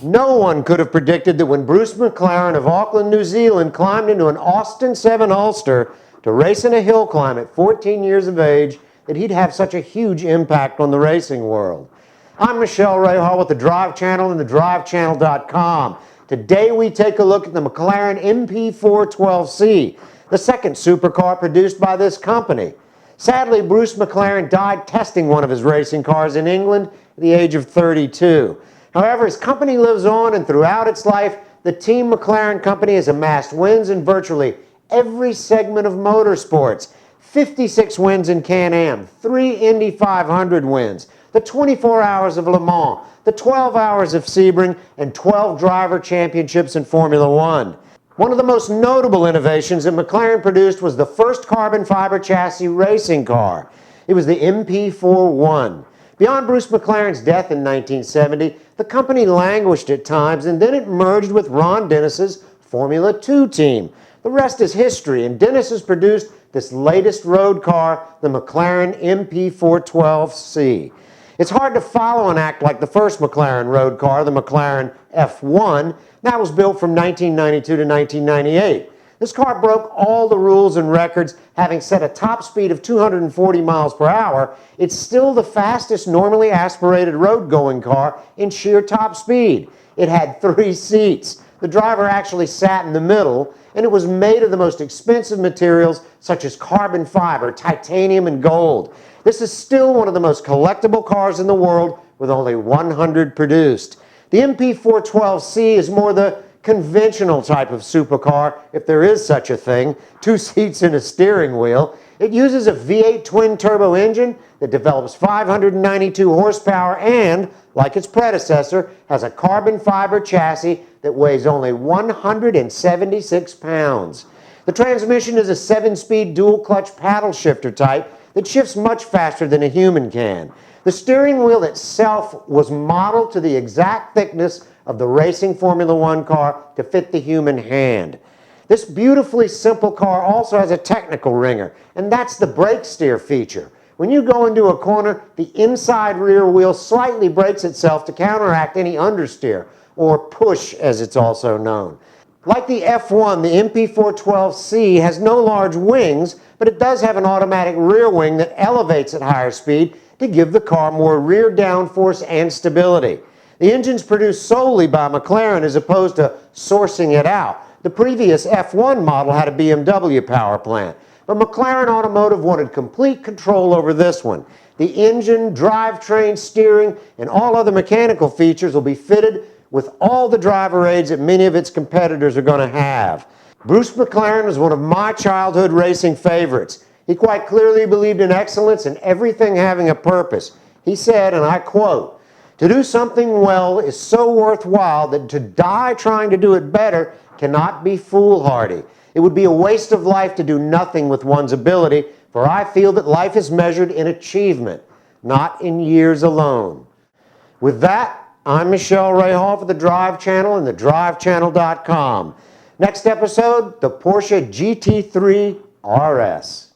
No one could have predicted that when Bruce McLaren of Auckland, New Zealand climbed into an Austin 7 Ulster to race in a hill climb at 14 years of age, that he'd have such a huge impact on the racing world. I'm Michelle Rahal with the Drive Channel and thedrivechannel.com. Today we take a look at the McLaren MP4-12C, the second supercar produced by this company. Sadly, Bruce McLaren died testing one of his racing cars in England at the age of 32. However, his company lives on, and throughout its life, the Team McLaren company has amassed wins in virtually every segment of motorsports. 56 wins in Can-Am, 3 Indy 500 wins, the 24 Hours of Le Mans, the 12 Hours of Sebring, and 12 driver championships in Formula One. One of the most notable innovations that McLaren produced was the first carbon fiber chassis racing car. It was the MP4-1. Beyond Bruce McLaren's death in 1970, the company languished at times, and then it merged with Ron Dennis's Formula 2 team. The rest is history, and Dennis has produced this latest road car, the McLaren MP4-12C. It's hard to follow an act like the first McLaren road car, the McLaren F1. That was built from 1992 to 1998. This car broke all the rules and records, having set a top speed of 240 miles per hour. It's still the fastest normally aspirated road-going car in sheer top speed. It had 3 seats. The driver actually sat in the middle, and it was made of the most expensive materials such as carbon fiber, titanium, and gold. This is still one of the most collectible cars in the world, with only 100 produced. The MP4-12C is more the conventional type of supercar, if there is such a thing, 2 seats and a steering wheel. It uses a V8 twin-turbo engine that develops 592 horsepower and, like its predecessor, has a carbon fiber chassis that weighs only 176 pounds. The transmission is a 7-speed dual-clutch paddle shifter type that shifts much faster than a human can. The steering wheel itself was modeled to the exact thickness of the racing Formula One car to fit the human hand. This beautifully simple car also has a technical ringer, and that's the brake steer feature. When you go into a corner, the inside rear wheel slightly brakes itself to counteract any understeer, or push as it's also known. Like the F1, the MP4-12C has no large wings, but it does have an automatic rear wing that elevates at higher speed to give the car more rear downforce and stability. The engine's produced solely by McLaren as opposed to sourcing it out. The previous F1 model had a BMW power plant, but McLaren Automotive wanted complete control over this one. The engine, drivetrain, steering, and all other mechanical features will be fitted with all the driver aids that many of its competitors are going to have. Bruce McLaren was one of my childhood racing favorites. He quite clearly believed in excellence and everything having a purpose. He said, and I quote, "To do something well is so worthwhile that to die trying to do it better cannot be foolhardy. It would be a waste of life to do nothing with one's ability, for I feel that life is measured in achievement, not in years alone." With that, I'm Michelle Rahal for the Drive Channel and thedrivechannel.com. Next episode, the Porsche GT3 RS.